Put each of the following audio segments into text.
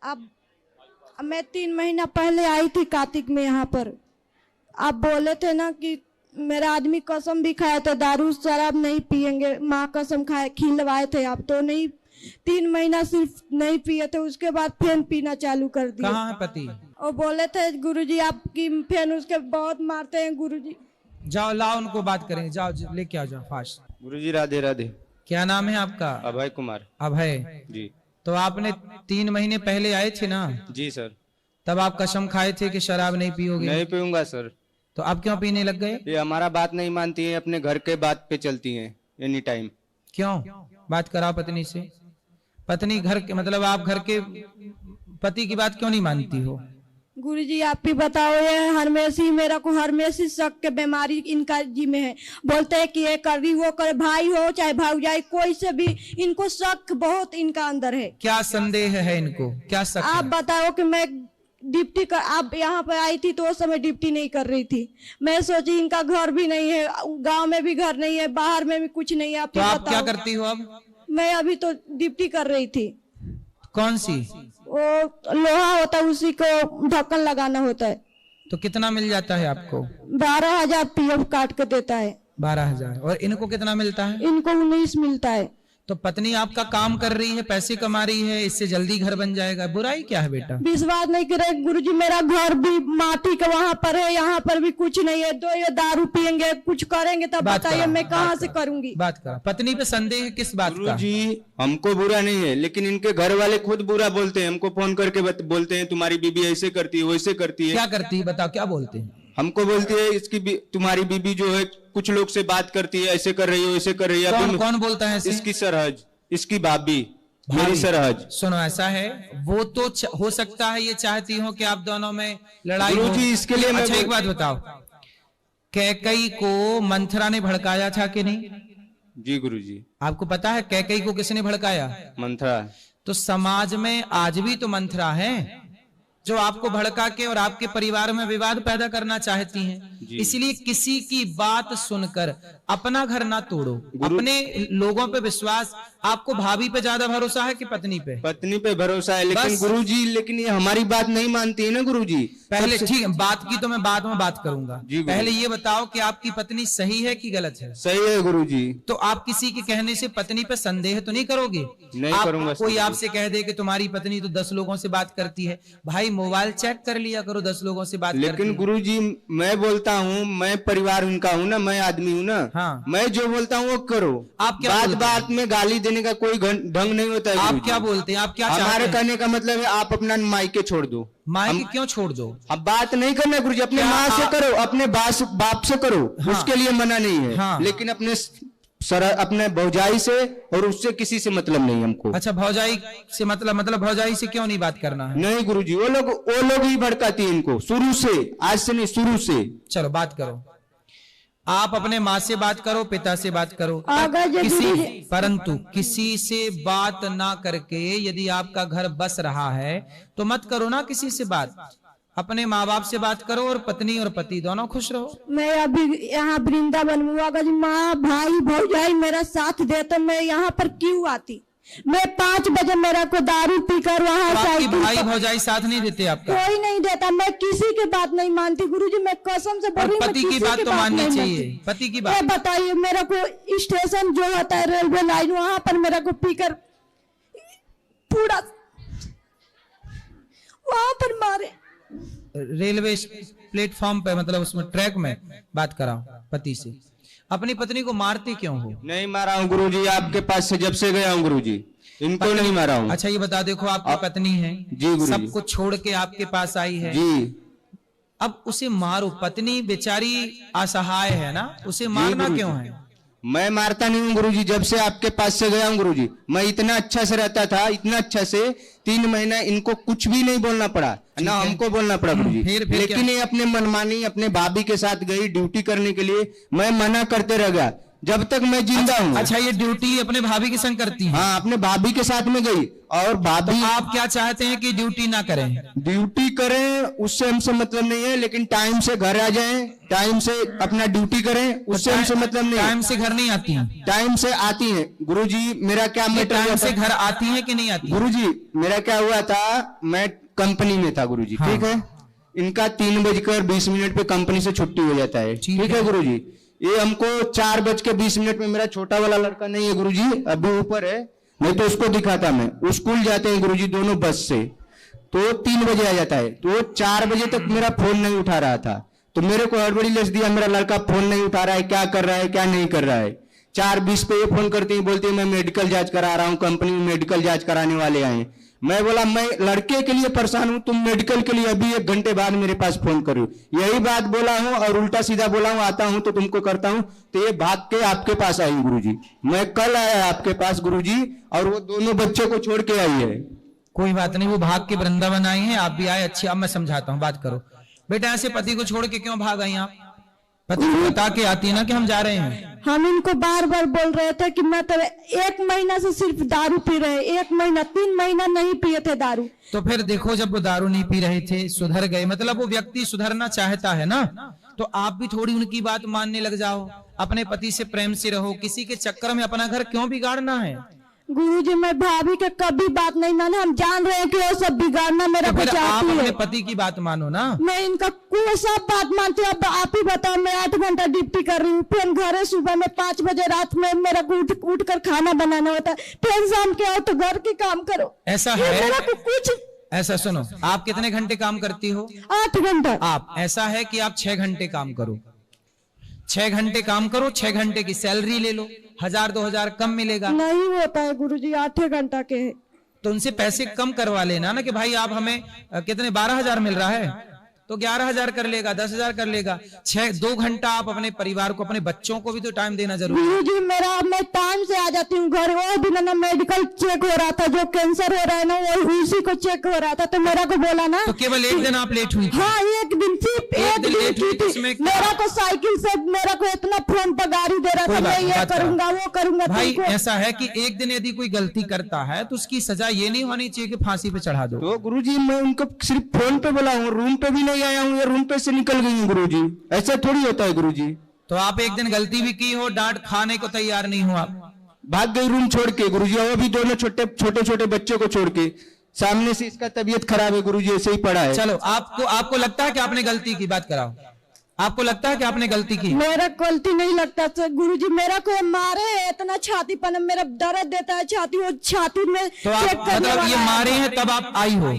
अब मैं 3 महीना पहले आई थी कार्तिक में यहाँ पर। आप बोले थे ना कि मेरा आदमी कसम भी खाया था दारू शराब नहीं पिएंगे, माँ कसम खाए खिलवाए थे आप, तो नहीं 3 महीना सिर्फ नहीं पिए थे, उसके बाद फिर पीना चालू कर दिया। कहाँ है पति? और बोले थे गुरुजी आपकी फिर उसके बहुत मारते हैं गुरुजी। जाओ लाओ उनको बात करेंगे, जाओ लेके आओ, जाओ फास्ट। गुरुजी राधे राधे। क्या नाम है आपका? अभय कुमार। अभय जी। तो आपने 3 महीने पहले आए थे ना? जी सर। तब आप कसम खाए थे कि शराब नहीं पियोगे? नहीं पीऊंगा सर। तो आप क्यों पीने लग गए? ये हमारा बात नहीं मानती है, अपने घर के बात पे चलती हैं एनी टाइम। क्यों? बात कराओ पत्नी से। पत्नी घर के मतलब आप घर के पति की बात क्यों नहीं मानती हो? गुरुजी आप ही बताओ, ये हमेशा मेरा को हमेशा शक के बीमारी इनका जी में है। बोलते हैं कि ये कर रही वो कर, भाई हो चाहे भाई कोई से भी इनको शक बहुत इनका अंदर है। क्या संदेह है इनको, क्या शक आप है? बताओ कि मैं डिप्टी कर, आप यहाँ पर आई थी तो उस समय डिप्टी नहीं कर रही थी। मैं सोची इनका घर भी नहीं है, गांव में भी घर नहीं है, बाहर में भी कुछ नहीं है। तो आप क्या करती हो अब? मैं अभी तो डिप्टी कर रही थी। कौन सी? वो लोहा होता है उसी को ढक्कन लगाना होता है। तो कितना मिल जाता है आपको? 12,000 पीएफ काट के देता है। 12,000। और इनको कितना मिलता है? इनको 19 मिलता है। तो पत्नी आपका काम कर रही है, पैसे कमा रही है, इससे जल्दी घर बन जाएगा। बुराई क्या है बेटा? विश्वास नहीं करे गुरुजी, मेरा घर भी माटी का वहाँ पर है, यहाँ पर भी कुछ नहीं है। दो ये दारू पियेंगे कुछ करेंगे तब बताइए मैं कहाँ से करूंगी? बात करा। पत्नी पे संदेह है किस बात का? गुरुजी हमको बुरा नहीं है, लेकिन इनके घर वाले खुद बुरा बोलते हैं। हमको फोन करके बोलते हैं तुम्हारी बीबी ऐसे करती है वैसे करती है। क्या करती है बताओ, क्या बोलते हैं? हमको बोलती है इसकी तुम्हारी बीबी जो है कुछ लोग से बात करती है, ऐसे कर रही है वैसे कर रही है। कौन बोलता है ऐसे? इसकी सरहज, इसकी भाभी, मेरी सरहज। सुनो ऐसा है, वो तो हो सकता है ये चाहती हो कि आप दोनों में लड़ाई हो। गुरुजी इसके लिए अच्छा एक बात बताओ, कैकई को मंथरा ने भड़काया था कि नहीं? जी गुरुजी। आपको पता है कैकई को किसने भड़काया? मंथरा। तो समाज में आज भी तो मंथरा है जो आपको भड़का के और आपके परिवार में विवाद पैदा करना चाहती हैं। इसलिए किसी की बात सुनकर अपना घर ना तोड़ो, अपने लोगों पे विश्वास। आपको भाभी पे ज्यादा भरोसा है कि पत्नी पे? पत्नी पे भरोसा है, लेकिन गुरुजी लेकिन ये हमारी बात नहीं मानती है ना गुरुजी। पहले ठीक है, बात की तो मैं बाद में बात करूंगा। पहले ये बताओ कि आपकी पत्नी सही है कि गलत है? सही है गुरुजी। तो आप किसी के कहने से पत्नी पे संदेह तो नहीं करोगे? नहीं करूंगा। कोई आपसे कह दे कि तुम्हारी पत्नी तो 10 लोगों से बात करती है, भाई मोबाइल चेक कर लिया करो, 10 लोगों से बात करती है। लेकिन गुरुजी मैं बोलता हूँ, मैं परिवार उनका हूँ ना, मैं आदमी हूँ ना। हाँ। मैं जो बोलता हूँ वो करो। आप क्या बात में गाली देने का कोई ढंग नहीं होता है। आप क्या बोलते हैं? आप क्या हमारे कहने का मतलब है आप अपना मायके छोड़ दो। मायके क्यों छोड़ दो? अब बात नहीं करना गुरुजी, अपने माँ से करो, अपने बाप से करो। हाँ। उसके लिए मना नहीं है। हाँ। लेकिन अपने भौजाई से और उससे किसी से मतलब नहीं हमको। अच्छा भौजाई से मतलब भौजाई से क्यों नहीं बात करना है? नहीं गुरुजी, वो लोग ही भड़काती है इनको शुरू से, आज से नहीं शुरू से। चलो बात करो, आप अपने माँ से बात करो, पिता से बात करो, परंतु किसी से बात ना करके यदि आपका घर बस रहा है तो मत करो ना किसी से बात। अपने माँ बाप से बात करो और पत्नी और पति दोनों खुश रहो। मैं अभी यहाँ वृंदावन में माँ भाई भौजाई मेरा साथ देते, मैं यहाँ पर क्यों आती? मैं 5 बजे मेरा को दारू पीकर वहाँ भाई भौजाई साथ नहीं देते आपका? कोई नहीं देता। मैं किसी की बात नहीं मानती गुरुजी, मैं कसम से बोल रही हूँ। पति की बात तो माननी चाहिए। पति की बात बताइए, मेरा को स्टेशन जो होता है रेलवे लाइन, वहाँ पर मेरा को पीकर पूरा वहाँ पर मारे। रेलवे प्लेटफॉर्म पे मतलब उसमें ट्रैक में बात कराओ पति से। अपनी पत्नी को मारते क्यों हो? नहीं मारा हूँ गुरुजी, आपके पास से जब से गया हूँ गुरुजी, इनको नहीं मारा हूँ। अच्छा ये बता, देखो आपकी पत्नी है जी गुरुजी, सब कुछ छोड़ के आपके पास आई है जी। अब उसे मारो, पत्नी बेचारी असहाय है ना, उसे मारना क्यों है? मैं मारता नहीं हूँ गुरुजी, जब से आपके पास से गया हूँ गुरुजी। मैं इतना अच्छा से रहता था, इतना अच्छा से 3 महीना इनको कुछ भी नहीं बोलना पड़ा ना हमको बोलना पड़ा गुरुजी। लेकिन ये अपने मनमानी अपने भाभी के साथ गई ड्यूटी करने के लिए, मैं मना करते रह गया। जब तक मैं जिंदा हूँ। अच्छा, ये ड्यूटी अपने भाभी के संग करती है? हाँ, अपने भाभी के साथ में गई। और भाभी, तो आप क्या चाहते हैं कि ड्यूटी ना करें? ड्यूटी करें उससे हमसे मतलब नहीं है, लेकिन टाइम से घर आ जाएं, टाइम से अपना ड्यूटी करें, उससे हमसे मतलब नहीं है। टाइम से घर नहीं आती हैं? टाइम से आती हैं गुरुजी। मेरा क्या मैटर, टाइम से घर आती हैं कि नहीं आती? गुरुजी मेरा क्या हुआ था, मैं कंपनी में था गुरुजी। हाँ। ठीक है, इनका 3:20 पे कंपनी से छुट्टी हो जाता है। ठीक है गुरुजी, ये हमको 4:20 में, मेरा छोटा वाला लड़का नहीं है गुरुजी, अभी ऊपर है, नहीं तो उसको दिखाता मैं। वो स्कूल जाते हैं गुरुजी दोनों बस से, तो 3 बजे आ जाता है। तो 4 बजे तक मेरा फोन नहीं उठा रहा था, तो मेरे को हड़बड़ी लग दिया, मेरा लड़का फोन नहीं उठा रहा है, क्या कर रहा है क्या नहीं कर रहा है। 4:20 पे ये फोन करती है, बोलती है मैं मेडिकल जांच करा रहा हूँ, कंपनी में मेडिकल जांच कराने वाले आए। मैं बोला मैं लड़के के लिए परेशान हूं, तुम मेडिकल के लिए अभी 1 घंटे बाद मेरे पास फोन करो। यही बात बोला हूं और उल्टा सीधा बोला हूं, आता हूं तो तुमको करता हूं। तो ये भाग के आपके पास आई गुरुजी। मैं कल आया आपके पास गुरुजी, और वो दोनों बच्चों को छोड़ के आई है। कोई बात नहीं, वो भाग के वृंदावन आई हैं, आप भी आए। अच्छी, अब मैं समझाता हूँ, बात करो। बेटा ऐसे पति को छोड़ के क्यों भाग आई आप? पति को बता के आती है ना कि हम जा रहे हैं। हम इनको बार बार बोल रहे थे कि मैं तो 1 महीना से सिर्फ दारू पी रहे, 1 महीना 3 महीना नहीं पिए थे दारू। तो फिर देखो, जब वो दारू नहीं पी रहे थे, सुधर गए, मतलब वो व्यक्ति सुधरना चाहता है ना, तो आप भी थोड़ी उनकी बात मानने लग जाओ, अपने पति से प्रेम से रहो। किसी के चक्कर में अपना घर क्यों बिगाड़ना है? गुरुजी मैं भाभी के कभी बात नहीं माने, हम जान रहे हैं कि वो सब बिगाड़ना मेरा को चाहती है। आप अपने पति की बात मानो ना। मैं इनका कोई सब बात मानती हूँ। अब आप ही बताओ, मैं 8 घंटा ड्यूटी कर रही हूँ, फिर घर सुबह में 5 बजे रात में मेरा को उठ कर खाना बनाना होता है, फिर शाम के आओ तो घर के काम करो। ऐसा है? मेरा को कुछ ऐसा सुनो, आप कितने घंटे काम करती हो? 8 घंटा। आप, ऐसा है कि आप 6 घंटे काम करो, 6 घंटे काम करो, 6 घंटे की सैलरी ले लो, 1000-2000 कम मिलेगा। नहीं होता है गुरुजी, 8 घंटा के है। तो उनसे पैसे कम करवा लेना ना, कि भाई आप हमें कितने 12,000 मिल रहा है तो 11,000 कर लेगा, 10,000 कर लेगा। 2 घंटा आप अपने परिवार को, अपने बच्चों को भी तो टाइम देना जरूरी है। गुरुजी मैं टाइम से आ जाती हूँ घर। वो दिन ना मेडिकल चेक हो रहा था, जो कैंसर हो रहा है ना, वो उसी को चेक हो रहा था, तो मेरा को बोला ना। तो केवल 1 दिन आप लेट हुई थी? हाँ, 1 दिन, सिर्फ 1 दिन लेट हुई थी। मेरा को साइकिल से मेरा को इतना फोन पर गाड़ी दे रहा था, मैं ये करूंगा वो करूंगा। भाई ऐसा है कि एक दिन यदि कोई गलती करता है तो उसकी सजा ये नहीं होनी चाहिए कि फांसी पे चढ़ा दो। तो गुरुजी मैं उनको सिर्फ फोन पे बोला हूँ, रूम पे भी नहीं आया हूँ, ये रूम पे से निकल गई हूँ गुरुजी। ऐसा थोड़ी होता है गुरुजी। तो आप एक दिन गलती भी की हो, डांट खाने को तैयार नहीं हो, आप भाग गई रूम छोड़ के गुरुजी। और भी दोनों छोटे छोटे बच्चों को छोड़ के, सामने से इसका तबीयत खराब है गुरुजी, ऐसे ही पड़ा है। चलो, आपको लगता है कि आपने गलती की? बात कराओ, आपको लगता है कि आपने गलती की? मेरा गलती नहीं लगता गुरुजी। मेरा को मारे है, इतना छाती पर मेरा दर्द देता है छाती, वो छाती में तो आप मतलब ये मारे हैं तब आप आई हो?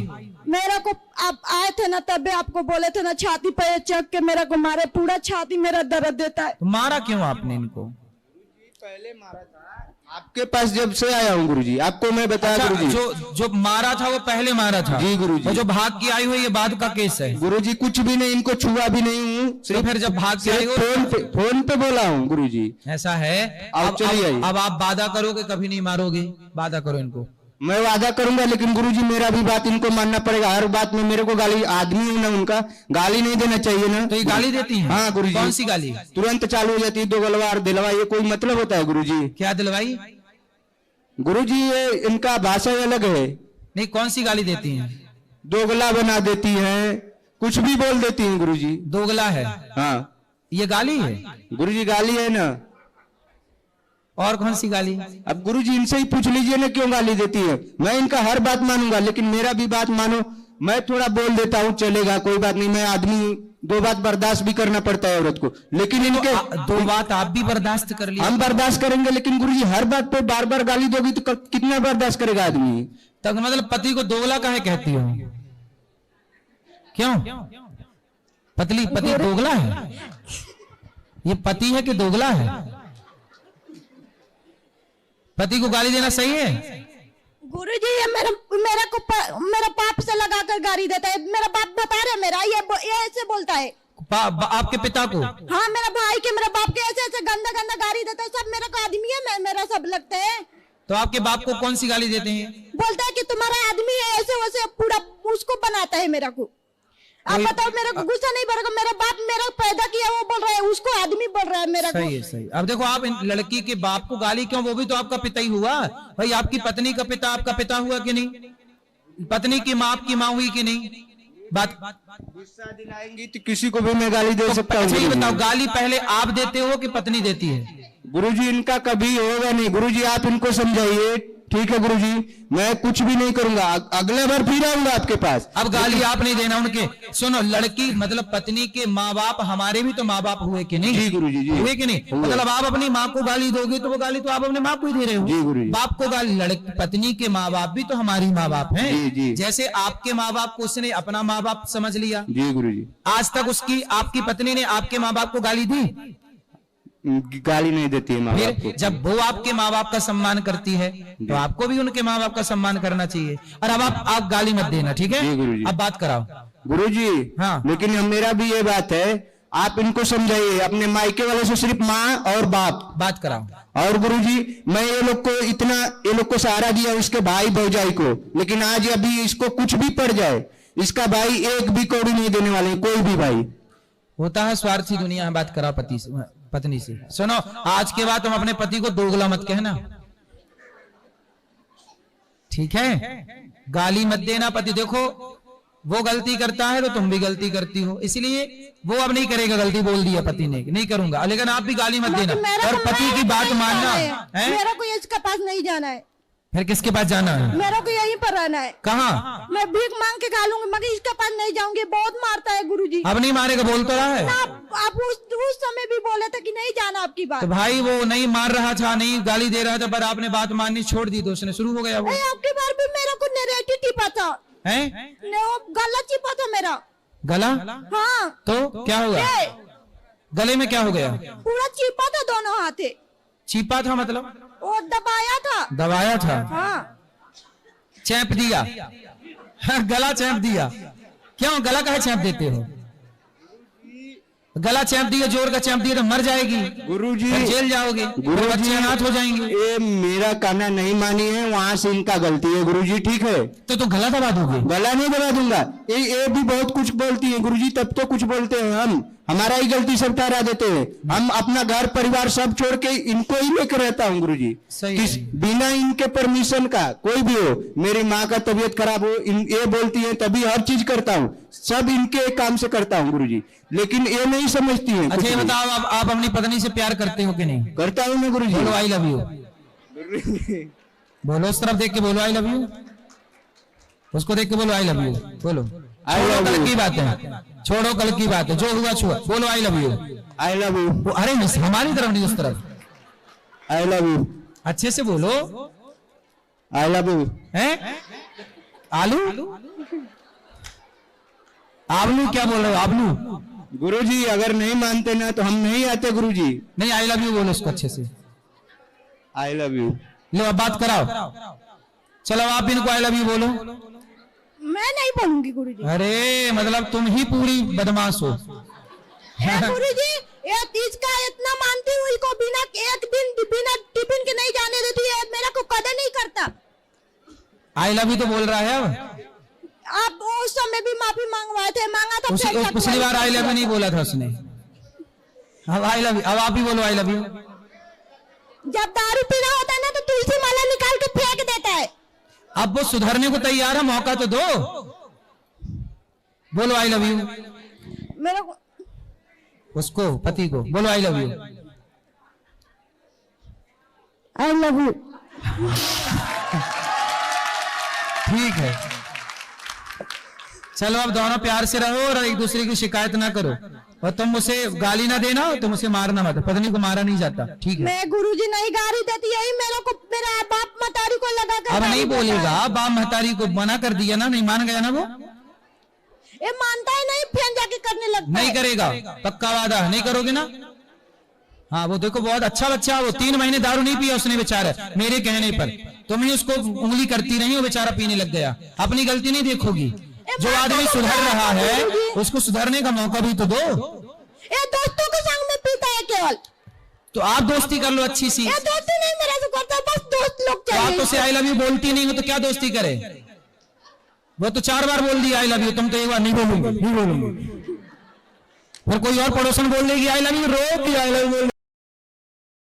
मेरा को आप आए थे ना, तब आपको बोले थे ना, छाती पर चक के मेरा को मारे, पूरा छाती मेरा दर्द देता है। तो मारा क्यों आपने इनको? पहले मारा था आपके पास जब से आया हूँ गुरुजी, आपको मैं बताया। अच्छा, गुरुजी जो मारा था वो पहले मारा था? जी गुरुजी। और जो भाग के आई हो ये बाद का केस है? गुरुजी कुछ भी नहीं, इनको छुआ भी नहीं हूँ। तो फिर जब भाग के आई हो फोन पे बोला हूँ गुरुजी। ऐसा है? अब आप वादा करो कि कभी नहीं मारोगे, वादा करो इनको। मैं वादा करूंगा, लेकिन गुरुजी मेरा भी बात इनको मानना पड़ेगा। हर बात में मेरे को गाली, आदमी हूं ना, उनका गाली नहीं देना चाहिए ना। तो ये गाली देती हैं? हाँ गुरुजी। कौन सी गाली? तुरंत चालू हो जाती है, 2 गलवार दिलवा, ये कोई मतलब होता है गुरुजी? क्या दिलवाई? गुरुजी ये इनका भाषा अलग है। नहीं, कौन सी गाली देती हैं? दोगला बना देती है, कुछ भी बोल देती है गुरुजी। दोगला है? हाँ, ये गाली है गुरुजी, गाली है ना। और कौन सी गाली? अब गुरुजी इनसे ही पूछ लीजिए ना क्यों गाली देती है। मैं इनका हर बात मानूंगा, लेकिन मेरा भी बात मानो। मैं थोड़ा बोल देता हूँ, चलेगा, कोई बात नहीं, मैं आदमी, 2 बात बर्दाश्त भी करना पड़ता है औरत को। लेकिन इनके 2 बात आप भी बर्दाश्त कर लिए? हम बर्दाश्त करेंगे, लेकिन गुरुजी हर बात पे बार बार गाली दोगी तो कितना बर्दाश्त करेगा आदमी? तब मतलब पति को दोगला काहे कहती हो? क्यों? पति दोगला है? ये पति है कि दोगला है? पति को गाली देना सही है? गुरुजी ये मेरा बाप से लगाकर गाली देता है। मेरा बाप बता रहे, मेरा ये ऐसे बोलता है। आपके पिता को? हाँ, मेरा भाई के, मेरा बाप के ऐसे गंदा गाली देता है। सब मेरा को आदमी है, मेरा सब लगता है। तो आपके बाप को कौन सी गाली देते हैं? बोलता है कि तुम्हारा आदमी है, ऐसे वैसे पूरा उसको बनाता है मेरा को। आप बताओ, मेरे को गुस्सा नहीं बढ़ेगा? मेरा बाप मेरा पैदा किया वो बोल रहा है, उसको आदमी बोल रहा है मेरा को। सही है, सही। अब देखो, आप इन लड़की के बाप को गाली क्यों? वो भी तो आपका पिता ही हुआ भाई। आपकी पत्नी का पिता आपका पिता हुआ कि नहीं? पत्नी की माँ आपकी माँ हुई कि नहीं? बात गुस्सा दिलाएंगी तो किसी को भी मैं गाली दे सकता हूँ। सही बताओ, गाली पहले आप देते हो कि पत्नी देती है? गुरुजी इनका कभी होगा नहीं। गुरुजी आप इनको समझाइए, ठीक है गुरुजी, मैं कुछ भी नहीं करूंगा, अगले बार फिर आऊंगा आपके पास। अब गाली आप नहीं देना उनके। सुनो, लड़की मतलब पत्नी के माँ बाप हमारे भी तो माँ बाप हुए कि नहीं? जी गुरुजी, जी हुए कि नहीं? मतलब आप अपनी माँ को गाली दोगे तो वो गाली तो आप अपने माँ को ही दे रहे हो। जी गुरुजी। बाप को गाली, लड़की पत्नी के माँ बाप भी तो हमारी माँ बाप हैं। जी, जी। जैसे आपके माँ बाप को उसने अपना माँ बाप समझ लिया। जी गुरुजी। आज तक उसकी आपकी पत्नी ने आपके माँ बाप को गाली दी? गाली नहीं देती है माँ बाप को। फिर जब वो आपके माँ बाप का सम्मान करती है तो आपको भी उनके माँ बाप का सम्मान करना चाहिए। और अब आप गाली मत देना, ठीक है? जी गुरुजी। अब बात कराओ गुरुजी। हाँ। लेकिन मेरा भी ये बात है, आप इनको समझाइए, अपने मायके वाले से सिर्फ माँ और बाप बात कराओ। और गुरुजी, मैं ये लोग को सहारा दिया उसके भाई भौजाई को, लेकिन आज अभी इसको कुछ भी पड़ जाए, इसका भाई एक भी कौड़ी नहीं देने वाले, कोई भी भाई। होता है स्वार्थी दुनिया। बात कराओ पत्नी से। सुनो, आज के बाद तुम अपने पति को दोगला मत कहना, ठीक है? गाली मत देना। पति देखो, वो गलती करता है तो तुम भी गलती करती हो, इसलिए वो अब नहीं करेगा। गलती बोल दिया पति ने, नहीं करूंगा, लेकिन आप भी गाली मत देना और पति की बात मानना है। मेरा को इसके पास नहीं जाना है। फिर किसके पास जाना है? मेरा को यहीं पर रहना है। कहाँ? मैं भीख मांग के खा लूंगी, मगर इसके पास नहीं जाऊंगी। बहुत मारता है गुरुजी। अब नहीं मारेगा, बोल तो रहा है। आप उस समय भी बोले थे कि नहीं जाना आपकी बात। तो भाई वो नहीं मार रहा था, नहीं गाली दे रहा था, पर आपने बात माननी छोड़ दी तो उसने शुरू हो गया वो। आपकी बार भी मेरा को नेरेटिव टिपा था, गला चिपा था मेरा। गला? हाँ। तो क्या हुआ? गले में क्या हो गया? पूरा चिपा था, दोनों हाथे। चीपा था मतलब? वो दबाया था। दबाया था? हाँ। चैंप दिया? गला चैंप दिया? क्यों गला काहे चैंप देते हो? गला चैंप दिया, जोर का चैंप दिया तो मर जाएगी गुरुजी, जेल जाओगे, बच्चे अनाथ हो जाएंगे। ये मेरा कहना नहीं मानी है, वहाँ से इनका गलती है गुरुजी, ठीक है? तो गला दबा दोगे? गला नहीं दबा दूंगा। ये भी बहुत कुछ बोलती है गुरुजी, तब तो कुछ बोलते हैं हम, हमारा ही गलती सब ठहरा देते हैं। हम अपना घर परिवार सब छोड़ के इनको ही लेकर रहता हूँ गुरुजी, बिना इनके परमिशन का। कोई भी हो, मेरी माँ का तबीयत खराब हो, ये बोलती है तभी हर चीज करता हूँ, सब इनके काम से करता हूँ गुरुजी, लेकिन ये नहीं समझती है। अच्छा ये बताओ, आप अपनी पत्नी से प्यार करते हो कि नहीं? करता हूँ मैं गुरुजी। बोलो आई लव यू। बोलो, उस तरफ देख के बोलो आई लव यू, उसको देख के बोलो आई लव यू। बोलो, छोड़ो कल की बात है, छोड़ो कल की बात है, जो हुआ छुआ। बोलो I love you. I love you. अरे हमारी तरफ नहीं, उस तरफ। I love you. अच्छे से बोलो। I love you. हैं? आलू? आलू क्या बोल रहे हो? आलू? गुरुजी अगर नहीं मानते ना तो हम नहीं आते गुरुजी। नहीं, आई लव यू बोलो उसको अच्छे से। I love you. लो अब बात कराओ, चलो आप इनको आई लव यू बोलो। मैं नहीं बोलूंगी गुरुजी। अरे मतलब तुम ही पूरी बदमाश हो। गुरुजी इसका इतना मानती हूँ, इसको बिना एक दिन बिना टिफिन के नहीं जाने देती है, मेरा को कदर नहीं करता। आई लव यू तो बोल रहा है। अब आप उस समय भी माफी मांगवाए थे, मांगा था। पिछली बार आई लव यू नहीं बोला था उसने, अब आई लव यू। अब आप ही बोलो आई लव यू। जब दारू पीना होता है ना तो तुलसी माला निकाल के फेंक देता है। अब वो सुधरने को तैयार है, मौका तो दो। बोलो आई लव यू मेरे को, उसको पति को बोलो I love you. I love you. ठीक है, चलो अब दोनों प्यार से रहो और एक दूसरे की शिकायत ना करो, और तुम उसे गाली ना देना, तुम उसे मारना मत। पत्नी को मारा नहीं जाता, ठीक है? मैं गुरुजी नहीं गाली देती, यही मेरे को मेरा बाप महतारी को लगा कर। अब नहीं बोलेगा, बाप महतारी को मना कर दिया ना, नहीं मान गया ना वो। ये मानता है नहीं, फिर जाके करने लगता नहीं करेगा, पक्का वादा है, नहीं करोगे ना? हाँ वो देखो बहुत अच्छा बच्चा, वो 3 महीने दारू नहीं पिया उसने बेचारा, मेरे कहने पर। तुम ही उसको उंगली करती नहीं, वो बेचारा पीने लग गया। अपनी गलती नहीं देखोगी। जो आदमी सुधर रहा है उसको सुधरने का मौका भी तो दो। ये दोस्तों के संग में पीता है केवल, तो आप दोस्ती कर लो अच्छी सी। ये दोस्ती नहीं मेरा से करता, बस दोस्त लोग तो आप चाहिए। तो से आई लव यू बोलती नहीं हो तो क्या दोस्ती करे? वो तो 4 बार बोल दिया आई लव यू, तुम तो एक बार नहीं बोलूंगी, नहीं बोलूंगी। फिर कोई और पड़ोसन बोल देगी आई लव यू, रो कि आई लव यू।